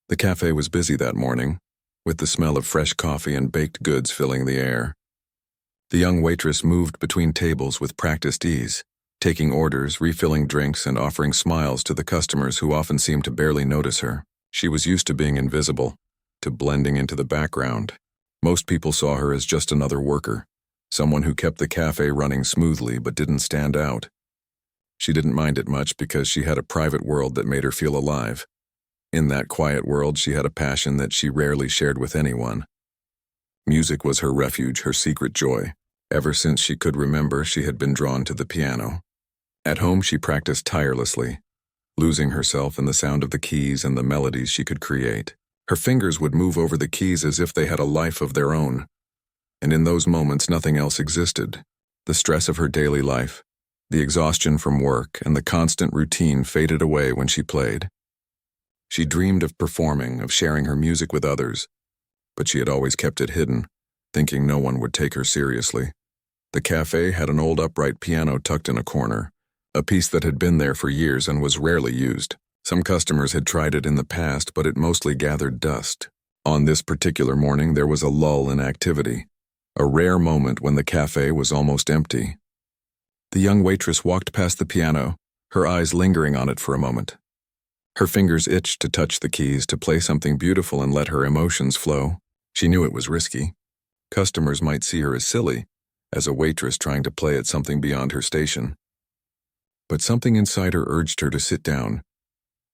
The cafe was busy that morning, with the smell of fresh coffee and baked goods filling the air. The young waitress moved between tables with practiced ease, taking orders, refilling drinks, and offering smiles to the customers who often seemed to barely notice her. She was used to being invisible, to blending into the background. Most people saw her as just another worker, someone who kept the cafe running smoothly but didn't stand out. She didn't mind it much because she had a private world that made her feel alive. In that quiet world, she had a passion that she rarely shared with anyone. Music was her refuge, her secret joy. Ever since she could remember, she had been drawn to the piano. At home, she practiced tirelessly, losing herself in the sound of the keys and the melodies she could create. Her fingers would move over the keys as if they had a life of their own. And in those moments, nothing else existed. The stress of her daily life, the exhaustion from work, and the constant routine faded away when she played. She dreamed of performing, of sharing her music with others, but she had always kept it hidden, thinking no one would take her seriously. The cafe had an old upright piano tucked in a corner, a piece that had been there for years and was rarely used. Some customers had tried it in the past, but it mostly gathered dust. On this particular morning, there was a lull in activity, a rare moment when the cafe was almost empty. The young waitress walked past the piano, her eyes lingering on it for a moment. Her fingers itched to touch the keys, to play something beautiful and let her emotions flow. She knew it was risky. Customers might see her as silly, as a waitress trying to play at something beyond her station. But something inside her urged her to sit down.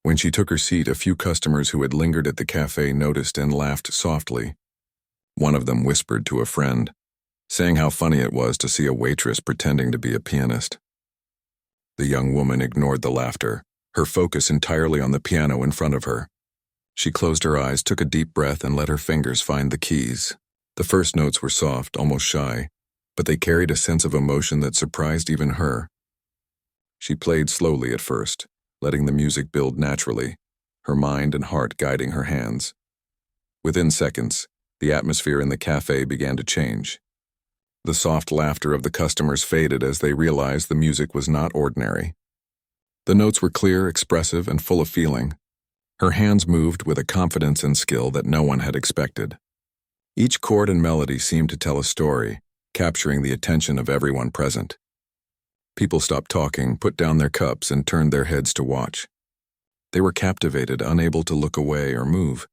When she took her seat, a few customers who had lingered at the cafe noticed and laughed softly. One of them whispered to a friend, saying how funny it was to see a waitress pretending to be a pianist. The young woman ignored the laughter, her focus entirely on the piano in front of her. She closed her eyes, took a deep breath, and let her fingers find the keys. The first notes were soft, almost shy, but they carried a sense of emotion that surprised even her. She played slowly at first, letting the music build naturally, her mind and heart guiding her hands. Within seconds, the atmosphere in the cafe began to change. The soft laughter of the customers faded as they realized the music was not ordinary. The notes were clear, expressive, and full of feeling. Her hands moved with a confidence and skill that no one had expected. Each chord and melody seemed to tell a story, capturing the attention of everyone present. People stopped talking, put down their cups, and turned their heads to watch. They were captivated, unable to look away or move,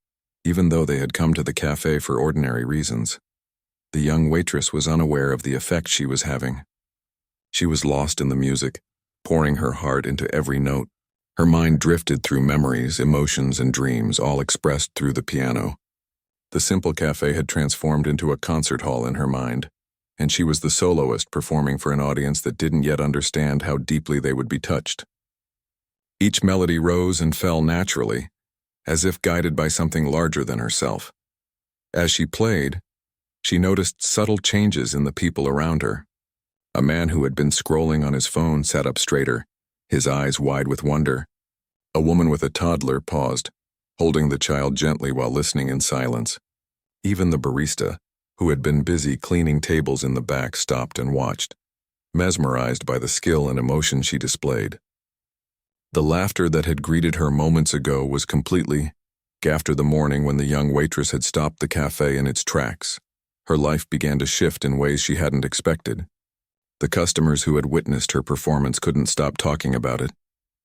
even though they had come to the cafe for ordinary reasons. The young waitress was unaware of the effect she was having. She was lost in the music, pouring her heart into every note. Her mind drifted through memories, emotions, and dreams, all expressed through the piano. The simple cafe had transformed into a concert hall in her mind, and she was the soloist performing for an audience that didn't yet understand how deeply they would be touched. Each melody rose and fell naturally, as if guided by something larger than herself. As she played, she noticed subtle changes in the people around her. A man who had been scrolling on his phone sat up straighter, his eyes wide with wonder. A woman with a toddler paused, holding the child gently while listening in silence. Even the barista, who had been busy cleaning tables in the back, stopped and watched, mesmerized by the skill and emotion she displayed. The laughter that had greeted her moments ago was completely after the morning when the young waitress had stopped the cafe in its tracks. Her life began to shift in ways she hadn't expected. The customers who had witnessed her performance couldn't stop talking about it,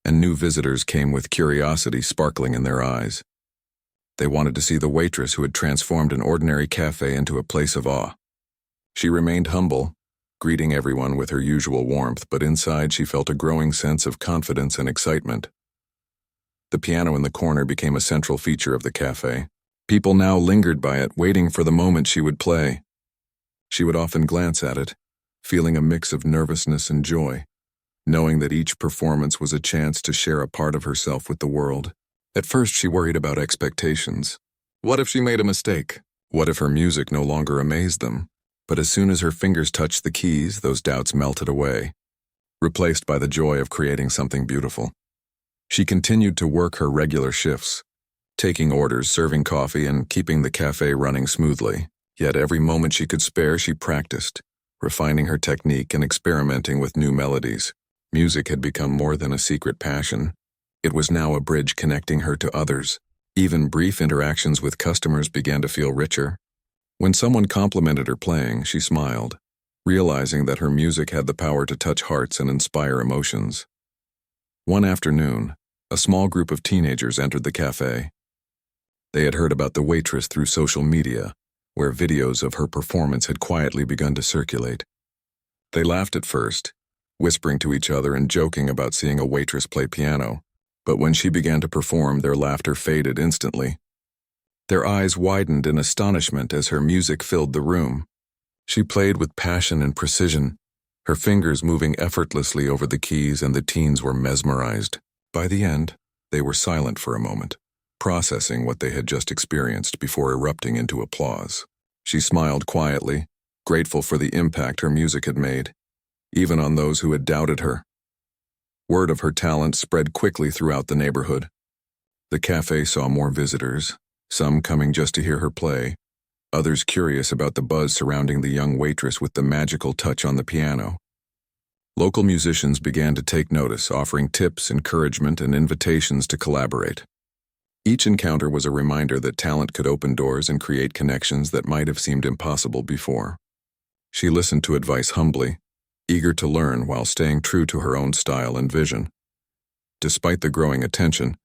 and new visitors came with curiosity sparkling in their eyes. They wanted to see the waitress who had transformed an ordinary cafe into a place of awe. She remained humble, greeting everyone with her usual warmth, but inside she felt a growing sense of confidence and excitement. The piano in the corner became a central feature of the cafe. People now lingered by it, waiting for the moment she would play. She would often glance at it, feeling a mix of nervousness and joy, knowing that each performance was a chance to share a part of herself with the world. At first, she worried about expectations. What if she made a mistake? What if her music no longer amazed them? But as soon as her fingers touched the keys, those doubts melted away, replaced by the joy of creating something beautiful. She continued to work her regular shifts, taking orders, serving coffee, and keeping the cafe running smoothly. Yet every moment she could spare, she practiced, refining her technique and experimenting with new melodies. Music had become more than a secret passion. It was now a bridge connecting her to others, Even brief interactions with customers began to feel richer. When someone complimented her playing, she smiled, realizing that her music had the power to touch hearts and inspire emotions. One afternoon, a small group of teenagers entered the cafe. They had heard about the Waitress through social media, where videos of her performance had quietly begun to circulate. They laughed at first, whispering to each other and joking about seeing a waitress play piano, but when she began to perform, their laughter faded instantly. Their eyes widened in astonishment as her music filled the room. She played with passion and precision, her fingers moving effortlessly over the keys, and the teens were mesmerized. By the end, they were silent for a moment, processing what they had just experienced before erupting into applause. She smiled quietly, grateful for the impact her music had made, even on those who had doubted her. Word of her talent spread quickly throughout the neighborhood. The cafe saw more visitors, some coming just to hear her play, others curious about the buzz surrounding the young waitress with the magical touch on the piano. Local musicians began to take notice, offering tips, encouragement, and invitations to collaborate. Each encounter was a reminder that talent could open doors and create connections that might have seemed impossible before. She listened to advice humbly, eager to learn while staying true to her own style and vision. Despite the growing attention,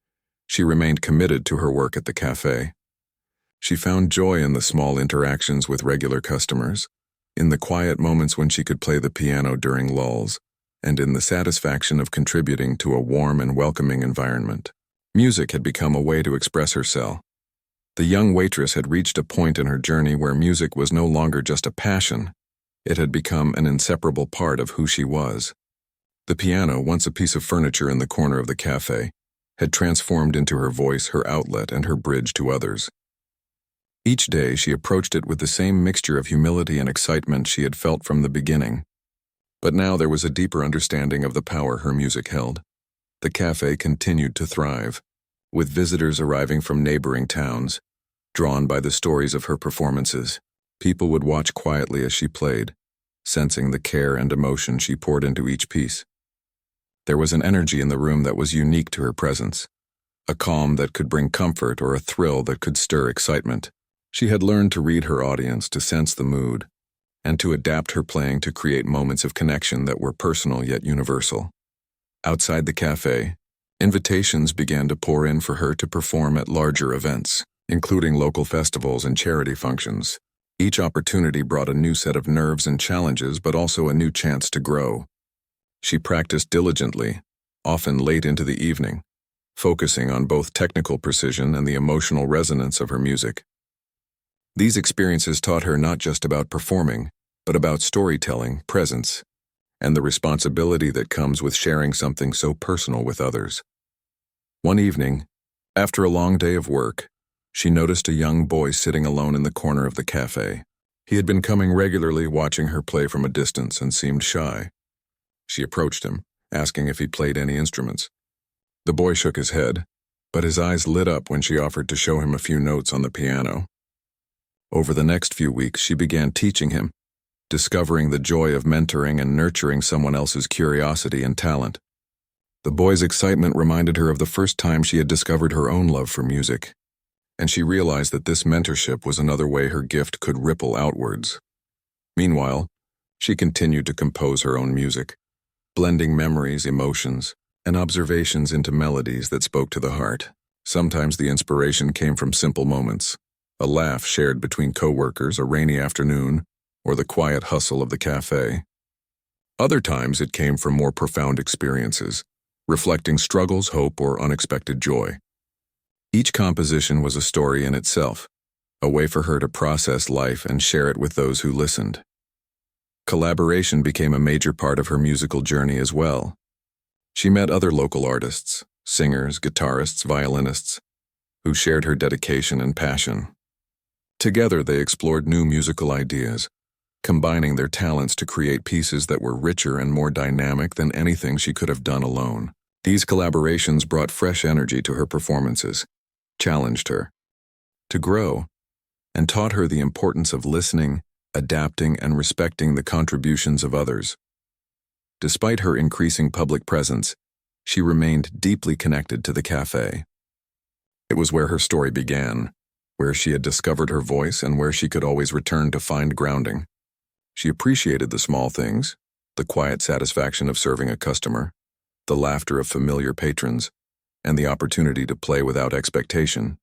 she remained committed to her work at the cafe. She found joy in the small interactions with regular customers, in the quiet moments when she could play the piano during lulls, and in the satisfaction of contributing to a warm and welcoming environment. Music had become a way to express herself. The young waitress had reached a point in her journey where music was no longer just a passion. It had become an inseparable part of who she was. The piano, once a piece of furniture in the corner of the cafe, had transformed into her voice, her outlet, and her bridge to others. Each day she approached it with the same mixture of humility and excitement she had felt from the beginning. But now there was a deeper understanding of the power her music held. The cafe continued to thrive, with visitors arriving from neighboring towns. Drawn by the stories of her performances, people would watch quietly as she played, sensing the care and emotion she poured into each piece. There was an energy in the room that was unique to her presence, a calm that could bring comfort or a thrill that could stir excitement. She had learned to read her audience, to sense the mood, and to adapt her playing to create moments of connection that were personal yet universal. Outside the cafe, invitations began to pour in for her to perform at larger events, including local festivals and charity functions. Each opportunity brought a new set of nerves and challenges, but also a new chance to grow. She practiced diligently, often late into the evening, focusing on both technical precision and the emotional resonance of her music. These experiences taught her not just about performing, but about storytelling, presence, and the responsibility that comes with sharing something so personal with others. One evening, after a long day of work, she noticed a young boy sitting alone in the corner of the cafe. He had been coming regularly, watching her play from a distance, and seemed shy. She approached him, asking if he played any instruments. The boy shook his head, but his eyes lit up when she offered to show him a few notes on the piano. Over the next few weeks, she began teaching him, discovering the joy of mentoring and nurturing someone else's curiosity and talent. The boy's excitement reminded her of the first time she had discovered her own love for music, and she realized that this mentorship was another way her gift could ripple outwards. Meanwhile, she continued to compose her own music, blending memories, emotions, and observations into melodies that spoke to the heart. Sometimes the inspiration came from simple moments, a laugh shared between coworkers, a rainy afternoon, or the quiet hustle of the cafe. Other times it came from more profound experiences, reflecting struggles, hope, or unexpected joy. Each composition was a story in itself, a way for her to process life and share it with those who listened. Collaboration became a major part of her musical journey as well. She met other local artists, singers, guitarists, violinists, who shared her dedication and passion. Together they explored new musical ideas, combining their talents to create pieces that were richer and more dynamic than anything she could have done alone. These collaborations brought fresh energy to her performances, challenged her to grow, and taught her the importance of listening, adapting, and respecting the contributions of others. Despite her increasing public presence, she remained deeply connected to the cafe. It was where her story began, where she had discovered her voice and where she could always return to find grounding. She appreciated the small things, the quiet satisfaction of serving a customer, the laughter of familiar patrons, and the opportunity to play without expectation.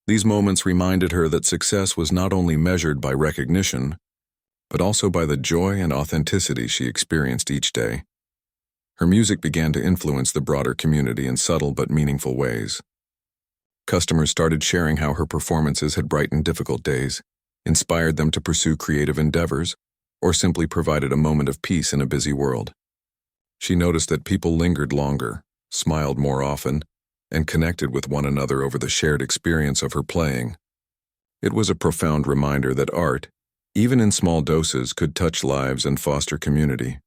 These moments reminded her that success was not only measured by recognition, but also by the joy and authenticity she experienced each day. Her music began to influence the broader community in subtle but meaningful ways. Customers started sharing how her performances had brightened difficult days, inspired them to pursue creative endeavors, or simply provided a moment of peace in a busy world. She noticed that people lingered longer, smiled more often, and connected with one another over the shared experience of her playing. It was a profound reminder that art, even in small doses, could touch lives and foster community.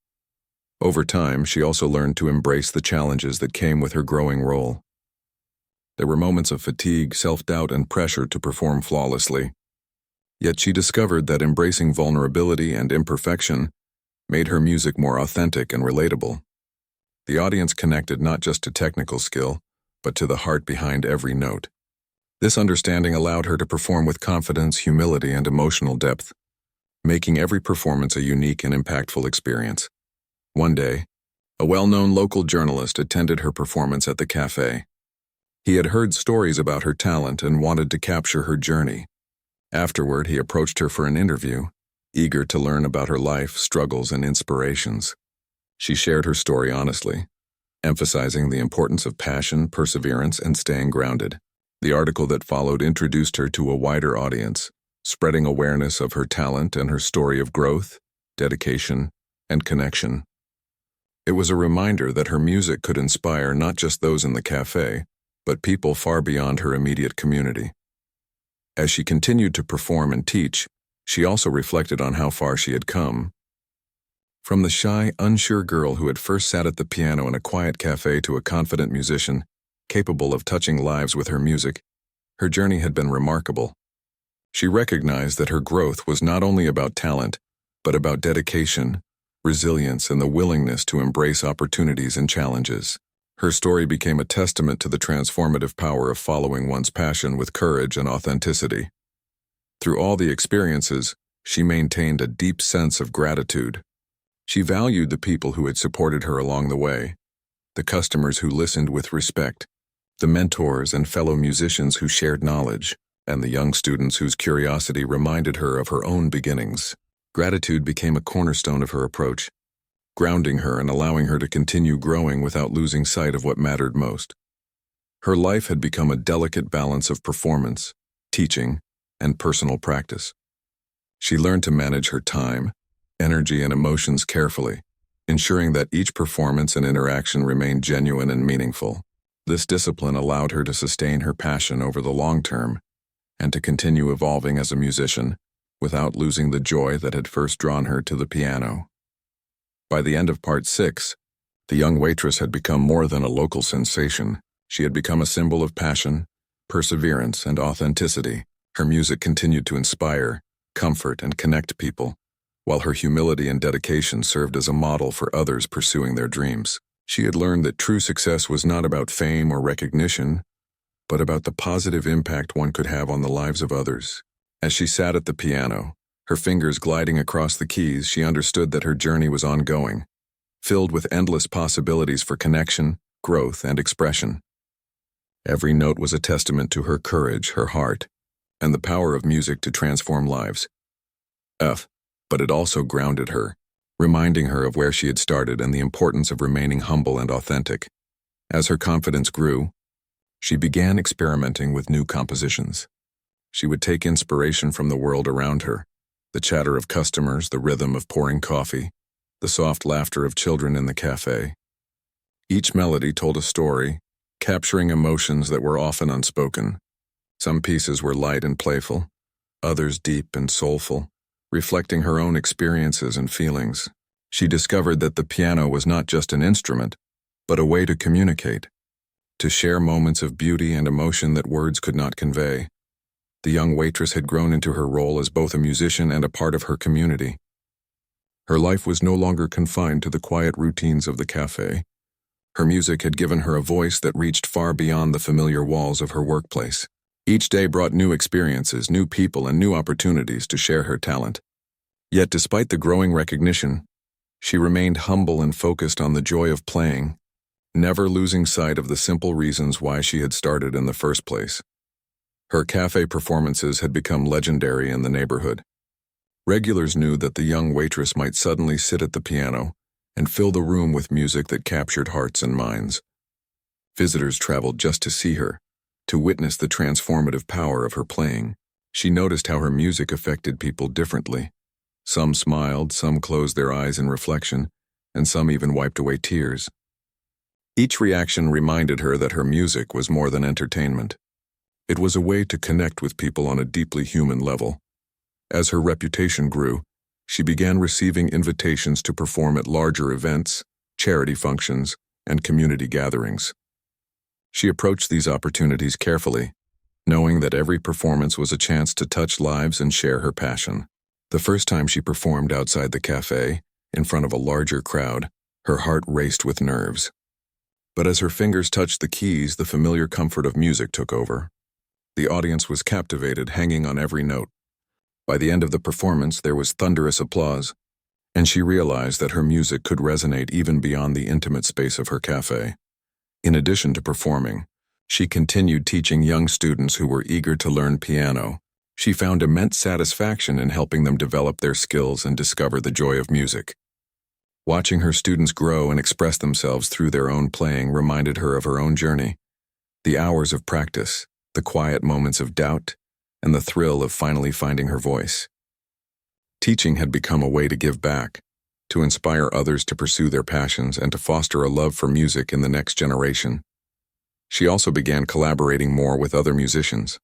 Over time, she also learned to embrace the challenges that came with her growing role. There were moments of fatigue, self-doubt, and pressure to perform flawlessly. Yet she discovered that embracing vulnerability and imperfection made her music more authentic and relatable. The audience connected not just to technical skill, but to the heart behind every note. This understanding allowed her to perform with confidence, humility, and emotional depth, making every performance a unique and impactful experience. One day, a well-known local journalist attended her performance at the cafe. He had heard stories about her talent and wanted to capture her journey. Afterward, he approached her for an interview, eager to learn about her life, struggles, and inspirations. She shared her story honestly, emphasizing the importance of passion, perseverance, and staying grounded. The article that followed introduced her to a wider audience, spreading awareness of her talent and her story of growth, dedication, and connection. It was a reminder that her music could inspire not just those in the cafe, but people far beyond her immediate community. As she continued to perform and teach, she also reflected on how far she had come. From the shy, unsure girl who had first sat at the piano in a quiet cafe to a confident musician, capable of touching lives with her music, her journey had been remarkable. She recognized that her growth was not only about talent, but about dedication, resilience, and the willingness to embrace opportunities and challenges. Her story became a testament to the transformative power of following one's passion with courage and authenticity. Through all the experiences, she maintained a deep sense of gratitude. She valued the people who had supported her along the way, the customers who listened with respect, the mentors and fellow musicians who shared knowledge, and the young students whose curiosity reminded her of her own beginnings. Gratitude became a cornerstone of her approach, grounding her and allowing her to continue growing without losing sight of what mattered most. Her life had become a delicate balance of performance, teaching, and personal practice. She learned to manage her time, energy, and emotions carefully, ensuring that each performance and interaction remained genuine and meaningful. This discipline allowed her to sustain her passion over the long term and to continue evolving as a musician without losing the joy that had first drawn her to the piano. By the end of Part 6, the young waitress had become more than a local sensation. She had become a symbol of passion, perseverance, and authenticity. Her music continued to inspire, comfort, and connect people, while her humility and dedication served as a model for others pursuing their dreams. She had learned that true success was not about fame or recognition, but about the positive impact one could have on the lives of others. As she sat at the piano, her fingers gliding across the keys, she understood that her journey was ongoing, filled with endless possibilities for connection, growth, and expression. Every note was a testament to her courage, her heart, and the power of music to transform lives. But it also grounded her, reminding her of where she had started and the importance of remaining humble and authentic. As her confidence grew, she began experimenting with new compositions. She would take inspiration from the world around her, the chatter of customers, the rhythm of pouring coffee, the soft laughter of children in the cafe. Each melody told a story, capturing emotions that were often unspoken. Some pieces were light and playful, others deep and soulful, reflecting her own experiences and feelings. She discovered that the piano was not just an instrument, but a way to communicate, to share moments of beauty and emotion that words could not convey. The young waitress had grown into her role as both a musician and a part of her community. Her life was no longer confined to the quiet routines of the cafe, Her music had given her a voice that reached far beyond the familiar walls of her workplace. Each day brought new experiences, new people, and new opportunities to share her talent. Yet despite the growing recognition, she remained humble and focused on the joy of playing, never losing sight of the simple reasons why she had started in the first place. Her cafe performances had become legendary in the neighborhood. Regulars knew that the young waitress might suddenly sit at the piano and fill the room with music that captured hearts and minds. Visitors traveled just to see her, to witness the transformative power of her playing. She noticed how her music affected people differently. Some smiled, some closed their eyes in reflection, and some even wiped away tears. Each reaction reminded her that her music was more than entertainment. It was a way to connect with people on a deeply human level. As her reputation grew, she began receiving invitations to perform at larger events, charity functions, and community gatherings. She approached these opportunities carefully, knowing that every performance was a chance to touch lives and share her passion. The first time she performed outside the cafe, in front of a larger crowd, her heart raced with nerves. But as her fingers touched the keys, the familiar comfort of music took over. The audience was captivated, hanging on every note. By the end of the performance, there was thunderous applause, and she realized that her music could resonate even beyond the intimate space of her cafe. In addition to performing, she continued teaching young students who were eager to learn piano. She found immense satisfaction in helping them develop their skills and discover the joy of music. Watching her students grow and express themselves through their own playing reminded her of her own journey. The hours of practice, the quiet moments of doubt, and the thrill of finally finding her voice. Teaching had become a way to give back, to inspire others to pursue their passions and to foster a love for music in the next generation. She also began collaborating more with other musicians.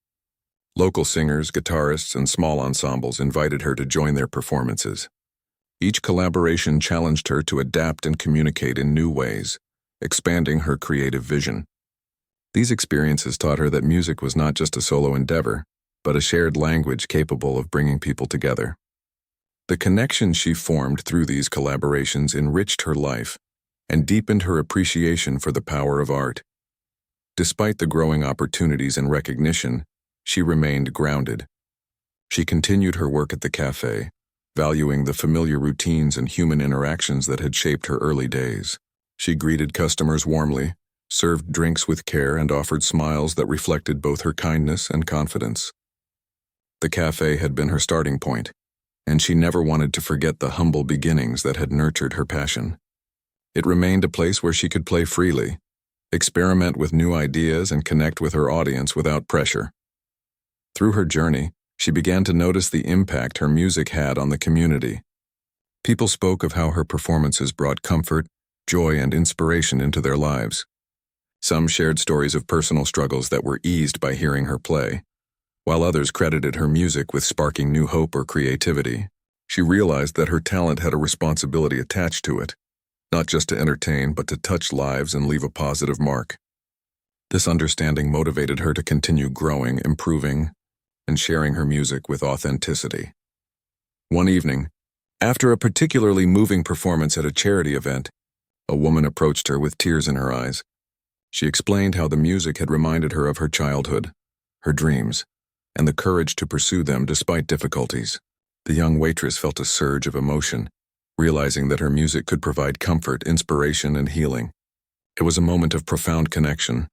Local singers, guitarists, and small ensembles invited her to join their performances. Each collaboration challenged her to adapt and communicate in new ways, expanding her creative vision. These experiences taught her that music was not just a solo endeavor, but a shared language capable of bringing people together. The connections she formed through these collaborations enriched her life and deepened her appreciation for the power of art. Despite the growing opportunities and recognition, she remained grounded. She continued her work at the cafe, valuing the familiar routines and human interactions that had shaped her early days. She greeted customers warmly, served drinks with care, and offered smiles that reflected both her kindness and confidence. The cafe had been her starting point, and she never wanted to forget the humble beginnings that had nurtured her passion. It remained a place where she could play freely, experiment with new ideas, and connect with her audience without pressure. Through her journey, she began to notice the impact her music had on the community. People spoke of how her performances brought comfort, joy, and inspiration into their lives. Some shared stories of personal struggles that were eased by hearing her play, while others credited her music with sparking new hope or creativity. She realized that her talent had a responsibility attached to it, not just to entertain, but to touch lives and leave a positive mark. This understanding motivated her to continue growing, improving, and sharing her music with authenticity. One evening, after a particularly moving performance at a charity event, a woman approached her with tears in her eyes. She explained how the music had reminded her of her childhood, her dreams, and the courage to pursue them despite difficulties. The young waitress felt a surge of emotion, realizing that her music could provide comfort, inspiration, and healing. It was a moment of profound connection,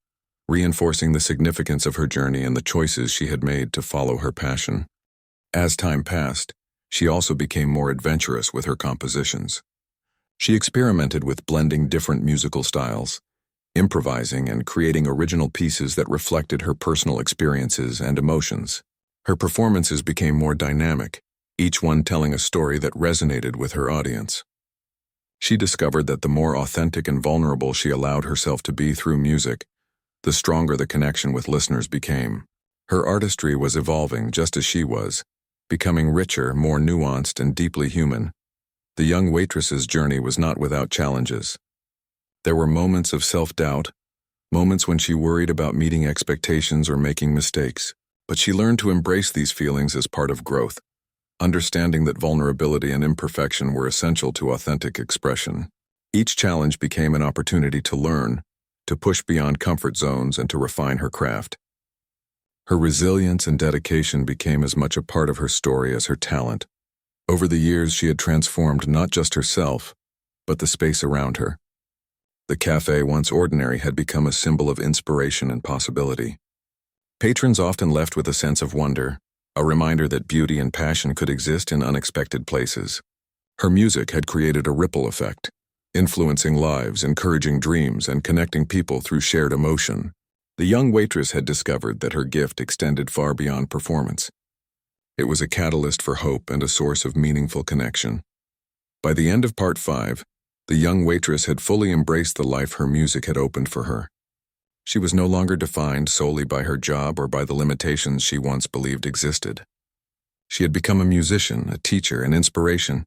reinforcing the significance of her journey and the choices she had made to follow her passion. As time passed, she also became more adventurous with her compositions. She experimented with blending different musical styles, improvising and creating original pieces that reflected her personal experiences and emotions. Her performances became more dynamic, each one telling a story that resonated with her audience. She discovered that the more authentic and vulnerable she allowed herself to be through music, the stronger the connection with listeners became. Her artistry was evolving just as she was, becoming richer, more nuanced, and deeply human. The young waitress's journey was not without challenges. There were moments of self-doubt, moments when she worried about meeting expectations or making mistakes, but she learned to embrace these feelings as part of growth, understanding that vulnerability and imperfection were essential to authentic expression. Each challenge became an opportunity to learn, to push beyond comfort zones and to refine her craft. Her resilience and dedication became as much a part of her story as her talent. Over the years, she had transformed not just herself, but the space around her. The cafe, once ordinary, had become a symbol of inspiration and possibility. Patrons often left with a sense of wonder, a reminder that beauty and passion could exist in unexpected places. Her music had created a ripple effect, influencing lives, encouraging dreams, and connecting people through shared emotion. The young waitress had discovered that her gift extended far beyond performance. It was a catalyst for hope and a source of meaningful connection. By the end of Part 5, the young waitress had fully embraced the life her music had opened for her. She was no longer defined solely by her job or by the limitations she once believed existed. She had become a musician, a teacher, an inspiration,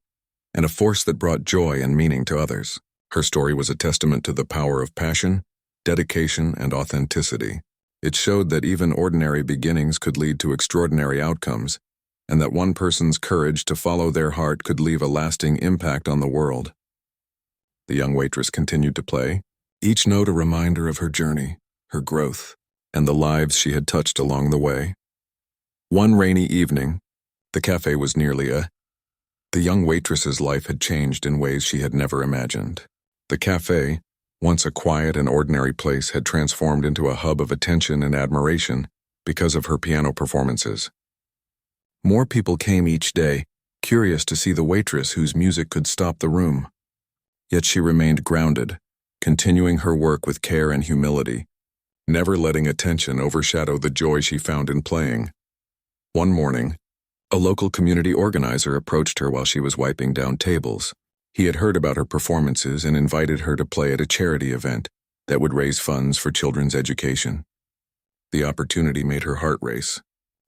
and a force that brought joy and meaning to others. Her story was a testament to the power of passion, dedication, and authenticity. It showed that even ordinary beginnings could lead to extraordinary outcomes, and that one person's courage to follow their heart could leave a lasting impact on the world. The young waitress continued to play, each note a reminder of her journey, her growth, and the lives she had touched along the way. One rainy evening, the cafe was nearly the young waitress's life had changed in ways she had never imagined. The cafe, once a quiet and ordinary place, had transformed into a hub of attention and admiration because of her piano performances. More people came each day, curious to see the waitress whose music could stop the room. Yet she remained grounded, continuing her work with care and humility, never letting attention overshadow the joy she found in playing. One morning, a local community organizer approached her while she was wiping down tables. He had heard about her performances and invited her to play at a charity event that would raise funds for children's education. The opportunity made her heart race.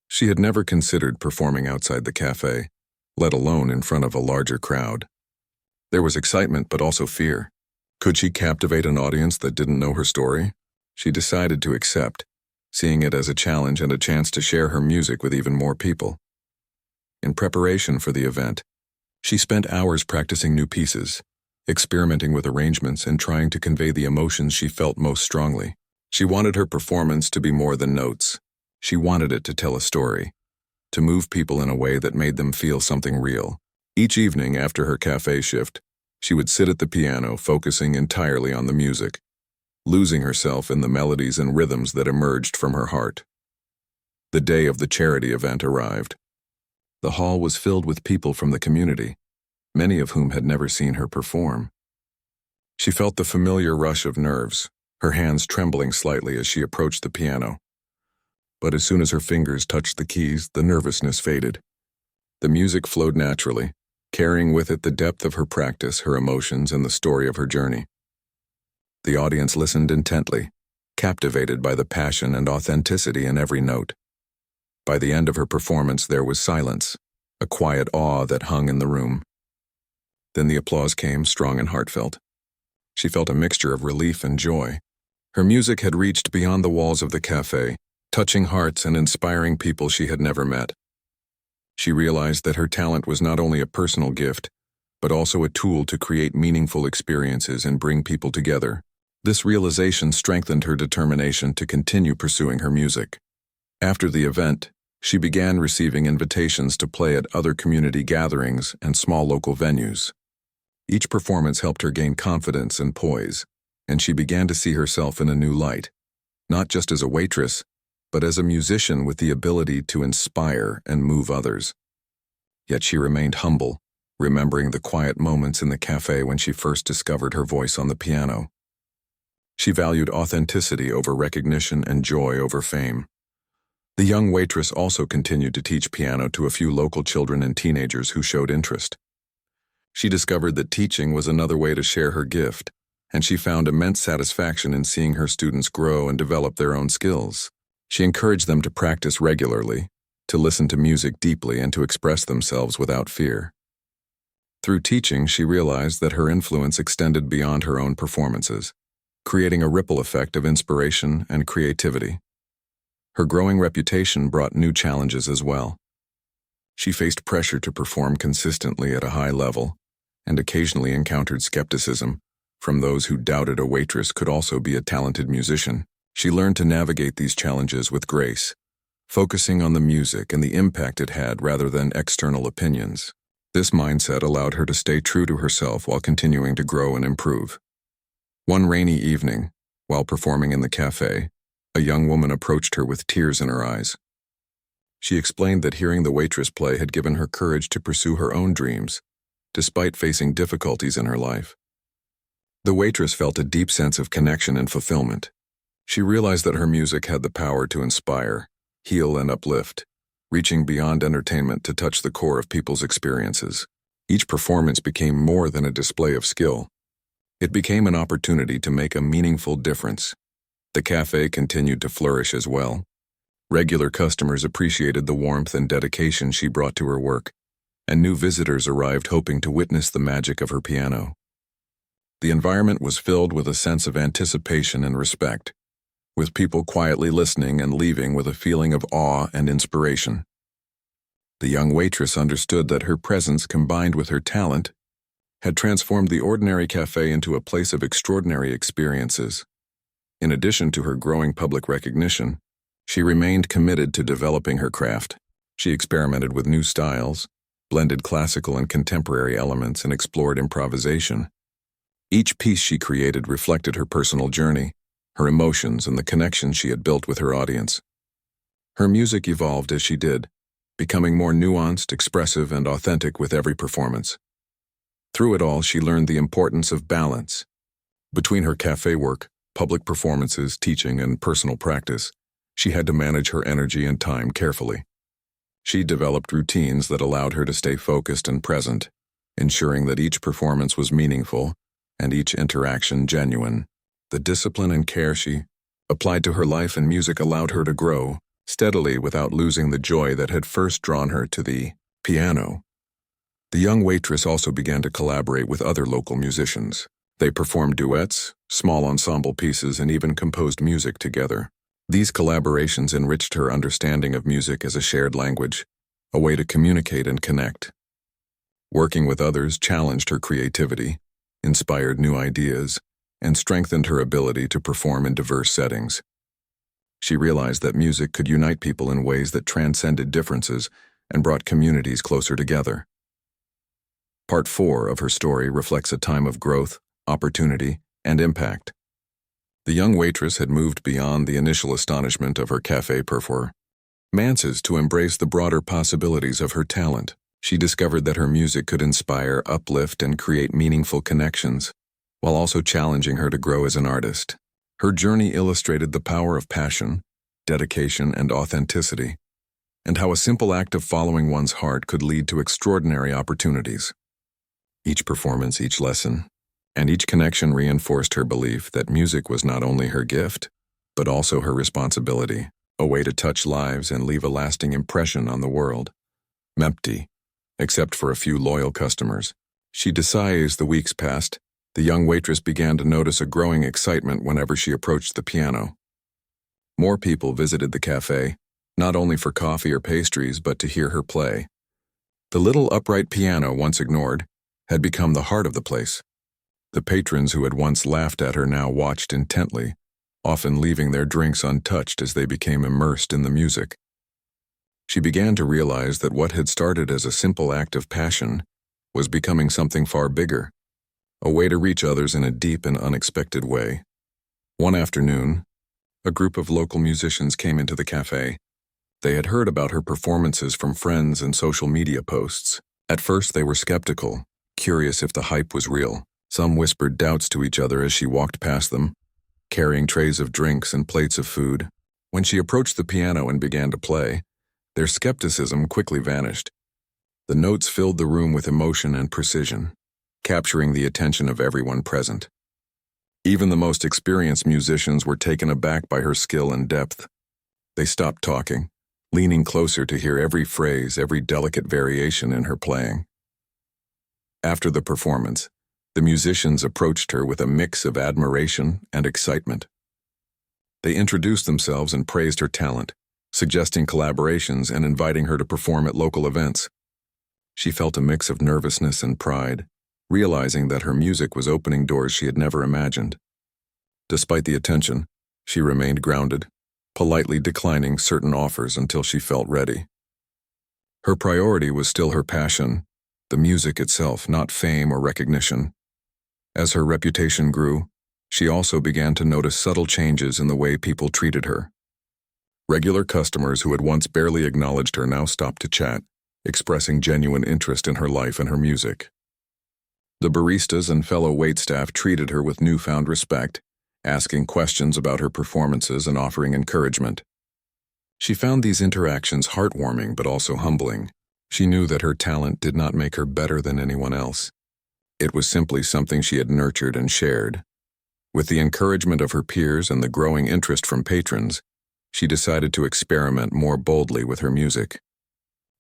She had never considered performing outside the cafe, let alone in front of a larger crowd. There was excitement but also fear. Could she captivate an audience that didn't know her story? She decided to accept, seeing it as a challenge and a chance to share her music with even more people. In preparation for the event, she spent hours practicing new pieces, experimenting with arrangements and trying to convey the emotions she felt most strongly. She wanted her performance to be more than notes. She wanted it to tell a story, to move people in a way that made them feel something real. Each evening after her cafe shift, she would sit at the piano, focusing entirely on the music, losing herself in the melodies and rhythms that emerged from her heart. The day of the charity event arrived. The hall was filled with people from the community, many of whom had never seen her perform. She felt the familiar rush of nerves, her hands trembling slightly as she approached the piano. But as soon as her fingers touched the keys, the nervousness faded. The music flowed naturally, carrying with it the depth of her practice, her emotions, and the story of her journey. The audience listened intently, captivated by the passion and authenticity in every note. By the end of her performance, there was silence, a quiet awe that hung in the room. Then the applause came, strong and heartfelt. She felt a mixture of relief and joy. Her music had reached beyond the walls of the cafe, touching hearts and inspiring people she had never met. She realized that her talent was not only a personal gift, but also a tool to create meaningful experiences and bring people together. This realization strengthened her determination to continue pursuing her music. After the event, she began receiving invitations to play at other community gatherings and small local venues. Each performance helped her gain confidence and poise, and she began to see herself in a new light, not just as a waitress, but as a musician with the ability to inspire and move others. Yet she remained humble, remembering the quiet moments in the cafe when she first discovered her voice on the piano. She valued authenticity over recognition and joy over fame. The young waitress also continued to teach piano to a few local children and teenagers who showed interest. She discovered that teaching was another way to share her gift, and she found immense satisfaction in seeing her students grow and develop their own skills. She encouraged them to practice regularly, to listen to music deeply, and to express themselves without fear. Through teaching, she realized that her influence extended beyond her own performances, creating a ripple effect of inspiration and creativity. Her growing reputation brought new challenges as well. She faced pressure to perform consistently at a high level, and occasionally encountered skepticism from those who doubted a waitress could also be a talented musician. She learned to navigate these challenges with grace, focusing on the music and the impact it had rather than external opinions. This mindset allowed her to stay true to herself while continuing to grow and improve. One rainy evening, while performing in the cafe, a young woman approached her with tears in her eyes. She explained that hearing the Waitress play had given her courage to pursue her own dreams, despite facing difficulties in her life. The Waitress felt a deep sense of connection and fulfillment. She realized that her music had the power to inspire, heal, and uplift, reaching beyond entertainment to touch the core of people's experiences. Each performance became more than a display of skill. It became an opportunity to make a meaningful difference. The cafe continued to flourish as well. Regular customers appreciated the warmth and dedication she brought to her work, and new visitors arrived hoping to witness the magic of her piano. The environment was filled with a sense of anticipation and respect, with people quietly listening and leaving with a feeling of awe and inspiration. The young waitress understood that her presence, combined with her talent, had transformed the ordinary cafe into a place of extraordinary experiences. In addition to her growing public recognition, she remained committed to developing her craft. She experimented with new styles, blended classical and contemporary elements, and explored improvisation. Each piece she created reflected her personal journey, her emotions, and the connection she had built with her audience. Her music evolved as she did, becoming more nuanced, expressive, and authentic with every performance. Through it all, she learned the importance of balance. Between her cafe work, public performances, teaching, and personal practice, she had to manage her energy and time carefully. She developed routines that allowed her to stay focused and present, ensuring that each performance was meaningful and each interaction genuine. The discipline and care she applied to her life and music allowed her to grow steadily without losing the joy that had first drawn her to the piano. The young waitress also began to collaborate with other local musicians. They performed duets, small ensemble pieces, and even composed music together. These collaborations enriched her understanding of music as a shared language, a way to communicate and connect. Working with others challenged her creativity, inspired new ideas, and strengthened her ability to perform in diverse settings. She realized that music could unite people in ways that transcended differences and brought communities closer together. Part 4 of her story reflects a time of growth, opportunity, and impact. The young waitress had moved beyond the initial astonishment of her cafe performances to embrace the broader possibilities of her talent. She discovered that her music could inspire, uplift, and create meaningful connections, while also challenging her to grow as an artist. Her journey illustrated the power of passion, dedication, and authenticity, and how a simple act of following one's heart could lead to extraordinary opportunities. Each performance, each lesson, and each connection reinforced her belief that music was not only her gift, but also her responsibility, a way to touch lives and leave a lasting impression on the world. Empty, except for a few loyal customers. She decided as the weeks passed, the young waitress began to notice a growing excitement whenever she approached the piano. More people visited the cafe, not only for coffee or pastries, but to hear her play. The little upright piano, once ignored, had become the heart of the place. The patrons who had once laughed at her now watched intently, often leaving their drinks untouched as they became immersed in the music. She began to realize that what had started as a simple act of passion was becoming something far bigger, a way to reach others in a deep and unexpected way. One afternoon, a group of local musicians came into the cafe. They had heard about her performances from friends and social media posts. At first, they were skeptical, curious if the hype was real. Some whispered doubts to each other as she walked past them, carrying trays of drinks and plates of food. When she approached the piano and began to play, their skepticism quickly vanished. The notes filled the room with emotion and precision, capturing the attention of everyone present. Even the most experienced musicians were taken aback by her skill and depth. They stopped talking, leaning closer to hear every phrase, every delicate variation in her playing. After the performance, the musicians approached her with a mix of admiration and excitement. They introduced themselves and praised her talent, suggesting collaborations and inviting her to perform at local events. She felt a mix of nervousness and pride, realizing that her music was opening doors she had never imagined. Despite the attention, she remained grounded, politely declining certain offers until she felt ready. Her priority was still her passion, the music itself, not fame or recognition. As her reputation grew, she also began to notice subtle changes in the way people treated her. Regular customers who had once barely acknowledged her now stopped to chat, expressing genuine interest in her life and her music. The baristas and fellow waitstaff treated her with newfound respect, asking questions about her performances and offering encouragement. She found these interactions heartwarming but also humbling. She knew that her talent did not make her better than anyone else. It was simply something she had nurtured and shared. With the encouragement of her peers and the growing interest from patrons, she decided to experiment more boldly with her music.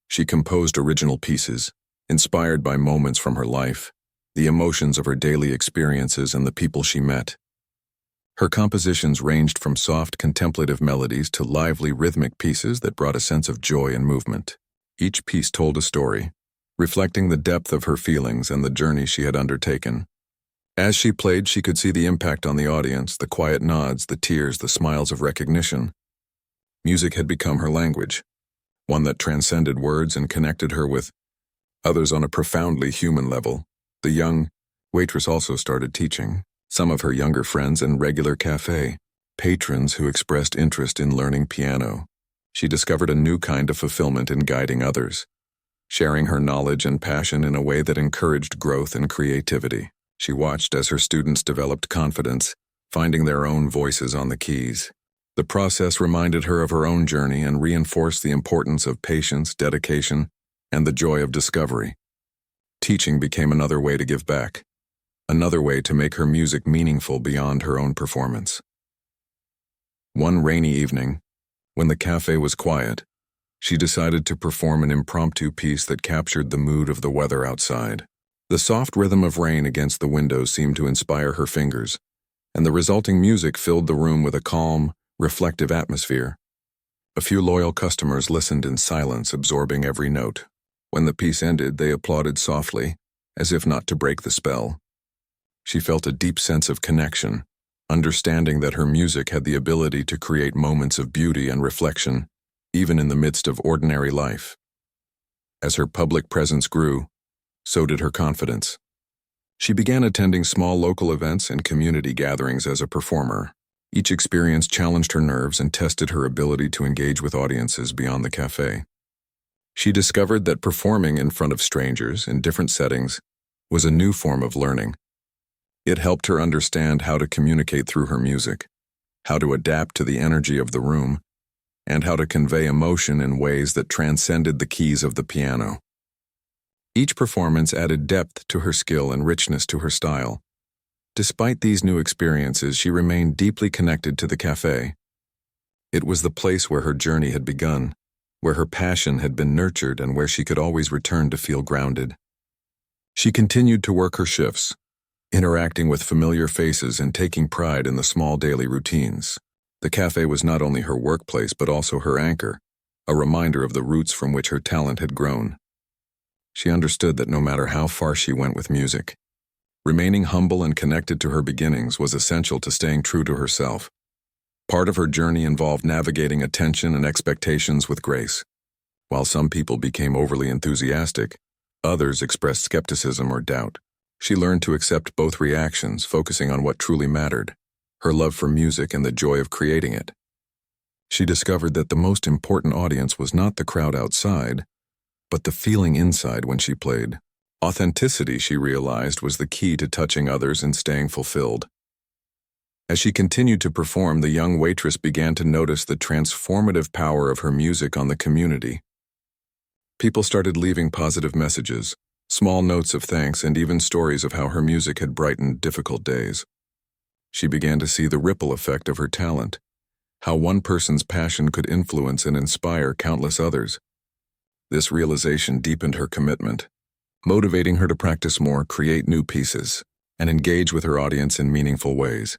She composed original pieces, inspired by moments from her life, the emotions of her daily experiences and the people she met. Her compositions ranged from soft contemplative melodies to lively rhythmic pieces that brought a sense of joy and movement. Each piece told a story, reflecting the depth of her feelings and the journey she had undertaken. As she played, she could see the impact on the audience, the quiet nods, the tears, the smiles of recognition. Music had become her language, one that transcended words and connected her with others on a profoundly human level. The young waitress also started teaching some of her younger friends and regular cafe patrons who expressed interest in learning piano. She discovered a new kind of fulfillment in guiding others, sharing her knowledge and passion in a way that encouraged growth and creativity. She watched as her students developed confidence, finding their own voices on the keys. The process reminded her of her own journey and reinforced the importance of patience, dedication, and the joy of discovery. Teaching became another way to give back, another way to make her music meaningful beyond her own performance. One rainy evening, when the cafe was quiet, she decided to perform an impromptu piece that captured the mood of the weather outside. The soft rhythm of rain against the windows seemed to inspire her fingers, and the resulting music filled the room with a calm, reflective atmosphere. A few loyal customers listened in silence, absorbing every note. When the piece ended, they applauded softly, as if not to break the spell. She felt a deep sense of connection, understanding that her music had the ability to create moments of beauty and reflection, even in the midst of ordinary life. As her public presence grew, so did her confidence. She began attending small local events and community gatherings as a performer. Each experience challenged her nerves and tested her ability to engage with audiences beyond the cafe. She discovered that performing in front of strangers in different settings was a new form of learning. It helped her understand how to communicate through her music, how to adapt to the energy of the room, and how to convey emotion in ways that transcended the keys of the piano. Each performance added depth to her skill and richness to her style. Despite these new experiences, she remained deeply connected to the cafe. It was the place where her journey had begun, where her passion had been nurtured, and where she could always return to feel grounded. She continued to work her shifts, interacting with familiar faces and taking pride in the small daily routines. The cafe was not only her workplace but also her anchor, a reminder of the roots from which her talent had grown. She understood that no matter how far she went with music, remaining humble and connected to her beginnings was essential to staying true to herself. Part of her journey involved navigating attention and expectations with grace. While some people became overly enthusiastic, others expressed skepticism or doubt. She learned to accept both reactions, focusing on what truly mattered, her love for music and the joy of creating it. She discovered that the most important audience was not the crowd outside, but the feeling inside when she played. Authenticity, she realized, was the key to touching others and staying fulfilled. As she continued to perform, the young waitress began to notice the transformative power of her music on the community. People started leaving positive messages, small notes of thanks, and even stories of how her music had brightened difficult days. She began to see the ripple effect of her talent, how one person's passion could influence and inspire countless others. This realization deepened her commitment, motivating her to practice more, create new pieces, and engage with her audience in meaningful ways.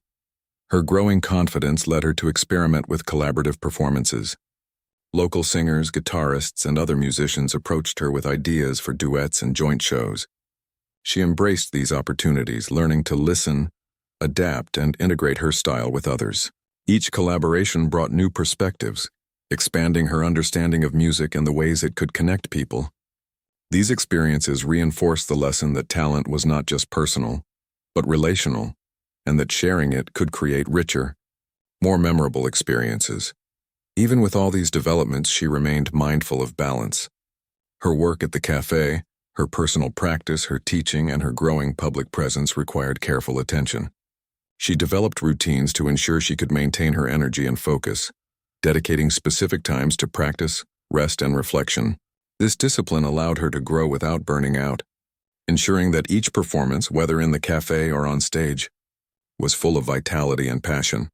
Her growing confidence led her to experiment with collaborative performances. Local singers, guitarists, and other musicians approached her with ideas for duets and joint shows. She embraced these opportunities, learning to listen, adapt, and integrate her style with others. Each collaboration brought new perspectives, expanding her understanding of music and the ways it could connect people. These experiences reinforced the lesson that talent was not just personal, but relational, and that sharing it could create richer, more memorable experiences. Even with all these developments, she remained mindful of balance. Her work at the cafe, her personal practice, her teaching, and her growing public presence required careful attention. She developed routines to ensure she could maintain her energy and focus, dedicating specific times to practice, rest, and reflection. This discipline allowed her to grow without burning out, ensuring that each performance, whether in the cafe or on stage, was full of vitality and passion.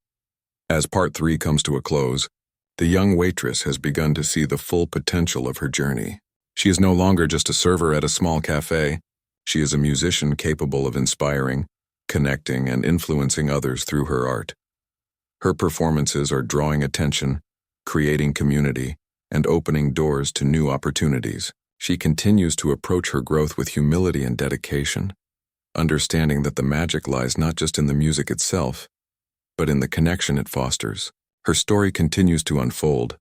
As Part 3 comes to a close, the young waitress has begun to see the full potential of her journey. She is no longer just a server at a small cafe. She is a musician capable of inspiring, connecting, and influencing others through her art. Her performances are drawing attention, creating community, and opening doors to new opportunities. She continues to approach her growth with humility and dedication, understanding that the magic lies not just in the music itself, but in the connection it fosters. Her story continues to unfold,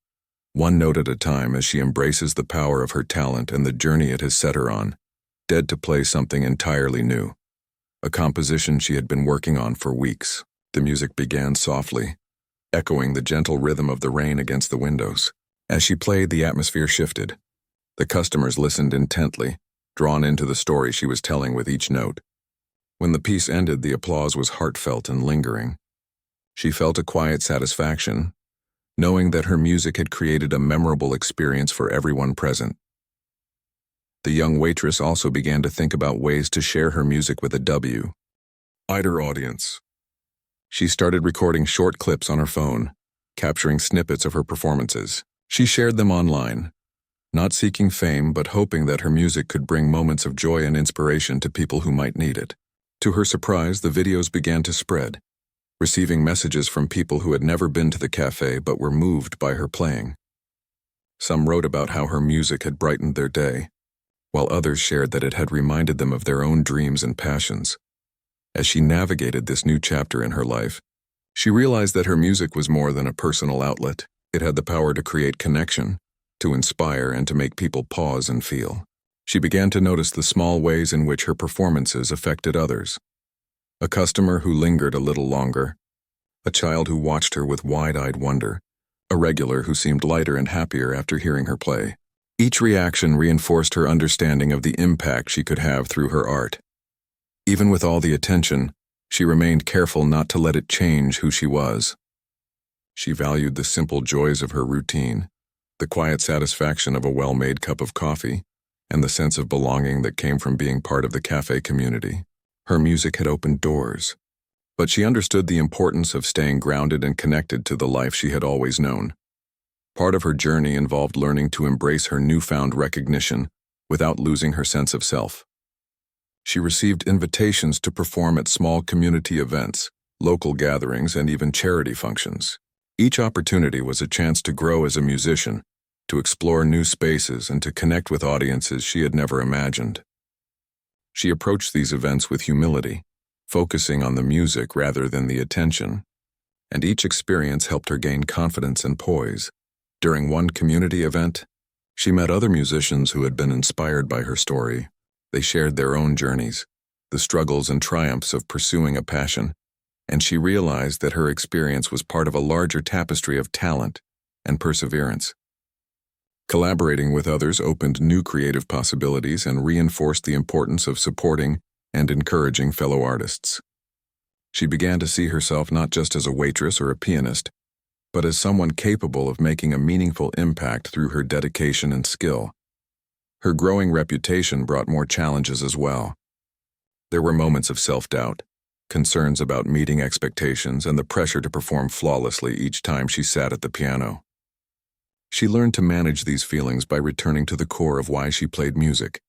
one note at a time, as she embraces the power of her talent and the journey it has set her on, dead to play something entirely new. A composition she had been working on for weeks. The music began softly, echoing the gentle rhythm of the rain against the windows. As she played, the atmosphere shifted. The customers listened intently, drawn into the story she was telling with each note. When the piece ended, the applause was heartfelt and lingering. She felt a quiet satisfaction, knowing that her music had created a memorable experience for everyone present. The young waitress also began to think about ways to share her music with a wider audience. She started recording short clips on her phone, capturing snippets of her performances. She shared them online, not seeking fame but hoping that her music could bring moments of joy and inspiration to people who might need it. To her surprise, the videos began to spread, receiving messages from people who had never been to the cafe but were moved by her playing. Some wrote about how her music had brightened their day, while others shared that it had reminded them of their own dreams and passions. As she navigated this new chapter in her life, she realized that her music was more than a personal outlet. It had the power to create connection, to inspire, and to make people pause and feel. She began to notice the small ways in which her performances affected others. A customer who lingered a little longer, a child who watched her with wide-eyed wonder, a regular who seemed lighter and happier after hearing her play. Each reaction reinforced her understanding of the impact she could have through her art. Even with all the attention, she remained careful not to let it change who she was. She valued the simple joys of her routine, the quiet satisfaction of a well-made cup of coffee, and the sense of belonging that came from being part of the cafe community. Her music had opened doors, but she understood the importance of staying grounded and connected to the life she had always known. Part of her journey involved learning to embrace her newfound recognition without losing her sense of self. She received invitations to perform at small community events, local gatherings, and even charity functions. Each opportunity was a chance to grow as a musician, to explore new spaces, and to connect with audiences she had never imagined. She approached these events with humility, focusing on the music rather than the attention, and each experience helped her gain confidence and poise. During one community event, she met other musicians who had been inspired by her story. They shared their own journeys, the struggles and triumphs of pursuing a passion, and she realized that her experience was part of a larger tapestry of talent and perseverance. Collaborating with others opened new creative possibilities and reinforced the importance of supporting and encouraging fellow artists. She began to see herself not just as a waitress or a pianist, but as someone capable of making a meaningful impact through her dedication and skill. Her growing reputation brought more challenges as well. There were moments of self-doubt, concerns about meeting expectations, and the pressure to perform flawlessly each time she sat at the piano. She learned to manage these feelings by returning to the core of why she played music,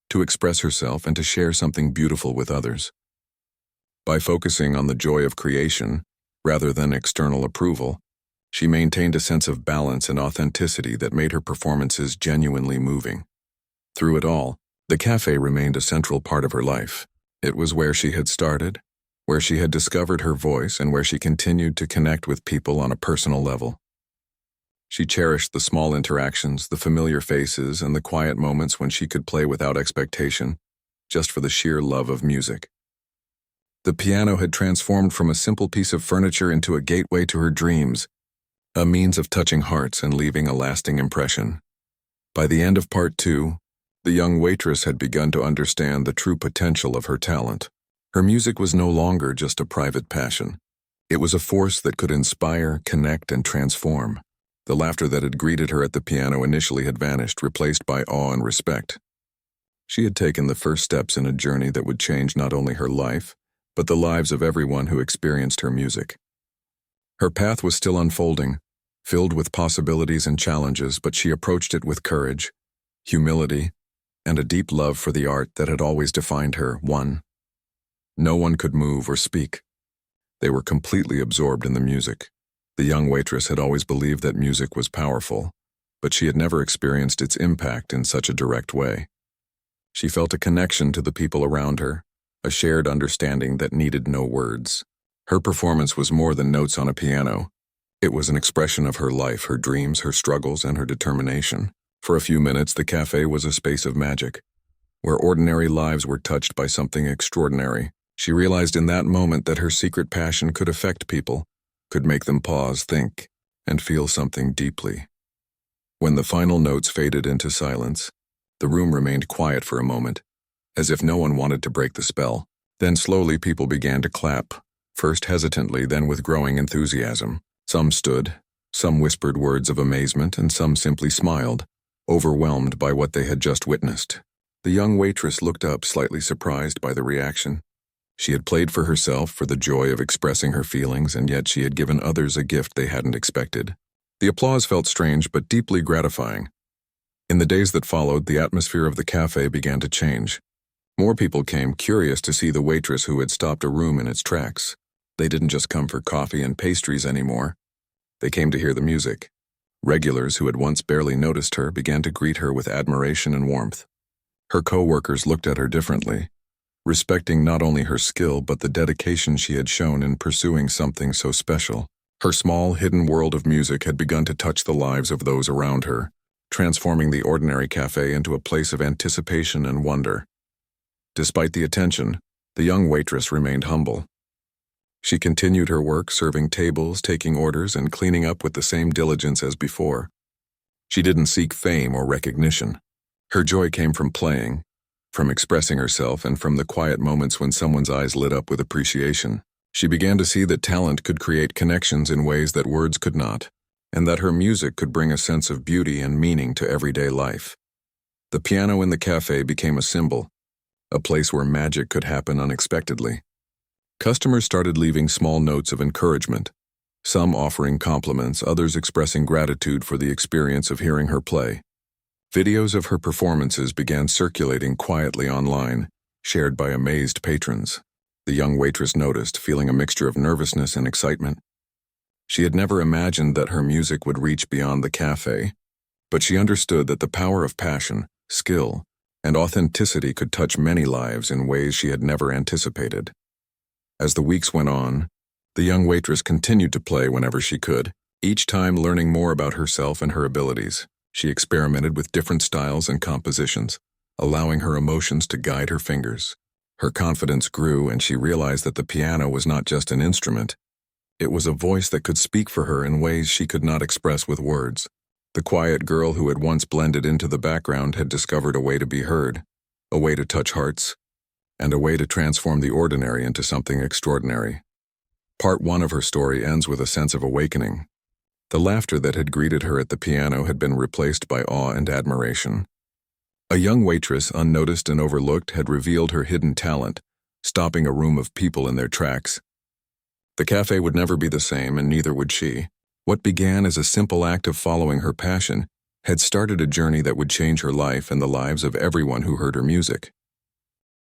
to express herself and to share something beautiful with others. By focusing on the joy of creation, rather than external approval, she maintained a sense of balance and authenticity that made her performances genuinely moving. Through it all, The cafe remained a central part of her life. It was where she had started, where she had discovered her voice, and where she continued to connect with people on a personal level. She cherished the small interactions, the familiar faces, and the quiet moments when she could play without expectation, just for the sheer love of music. The piano had transformed from a simple piece of furniture into a gateway to her dreams, a means of touching hearts and leaving a lasting impression. By the end of part 2, the young waitress had begun to understand the true potential of her talent. Her music was no longer just a private passion. It was a force that could inspire, connect, and transform. The laughter that had greeted her at the piano initially had vanished, replaced by awe and respect. She had taken the first steps in a journey that would change not only her life, but the lives of everyone who experienced her music. Her path was still unfolding, filled with possibilities and challenges, but she approached it with courage, humility, and a deep love for the art that had always defined her. No one could move or speak. They were completely absorbed in the music. The young waitress had always believed that music was powerful, but she had never experienced its impact in such a direct way. She felt a connection to the people around her, a shared understanding that needed no words. Her performance was more than notes on a piano. It was an expression of her life, her dreams, her struggles, and her determination. For a few minutes, the cafe was a space of magic, where ordinary lives were touched by something extraordinary. She realized in that moment that her secret passion could affect people, could make them pause, think, and feel something deeply. When the final notes faded into silence, the room remained quiet for a moment, as if no one wanted to break the spell. Then slowly people began to clap, first hesitantly, then with growing enthusiasm. Some stood, some whispered words of amazement, and some simply smiled, overwhelmed by what they had just witnessed. The young waitress looked up, slightly surprised by the reaction. She had played for herself, for the joy of expressing her feelings, and yet she had given others a gift they hadn't expected. The applause felt strange but deeply gratifying. In the days that followed, the atmosphere of the cafe began to change. More people came, curious to see the waitress who had stopped a room in its tracks. They didn't just come for coffee and pastries anymore. They came to hear the music. Regulars who had once barely noticed her began to greet her with admiration and warmth. Her co-workers looked at her differently, respecting not only her skill but the dedication she had shown in pursuing something so special. Her small, hidden world of music had begun to touch the lives of those around her, transforming the ordinary cafe into a place of anticipation and wonder. Despite the attention, the young waitress remained humble. She continued her work, serving tables, taking orders, and cleaning up with the same diligence as before. She didn't seek fame or recognition. Her joy came from playing, from expressing herself, and from the quiet moments when someone's eyes lit up with appreciation. She began to see that talent could create connections in ways that words could not, and that her music could bring a sense of beauty and meaning to everyday life. The piano in the cafe became a symbol, a place where magic could happen unexpectedly. Customers started leaving small notes of encouragement, some offering compliments, others expressing gratitude for the experience of hearing her play. Videos of her performances began circulating quietly online, shared by amazed patrons. The young waitress noticed, feeling a mixture of nervousness and excitement. She had never imagined that her music would reach beyond the cafe, but she understood that the power of passion, skill, and authenticity could touch many lives in ways she had never anticipated. As the weeks went on, the young waitress continued to play whenever she could, each time learning more about herself and her abilities. She experimented with different styles and compositions, allowing her emotions to guide her fingers. Her confidence grew, and she realized that the piano was not just an instrument. It was a voice that could speak for her in ways she could not express with words. The quiet girl who had once blended into the background had discovered a way to be heard, a way to touch hearts, and a way to transform the ordinary into something extraordinary. Part 1 of her story ends with a sense of awakening. The laughter that had greeted her at the piano had been replaced by awe and admiration. A young waitress, unnoticed and overlooked, had revealed her hidden talent, stopping a room of people in their tracks. The cafe would never be the same, and neither would she. What began as a simple act of following her passion had started a journey that would change her life and the lives of everyone who heard her music.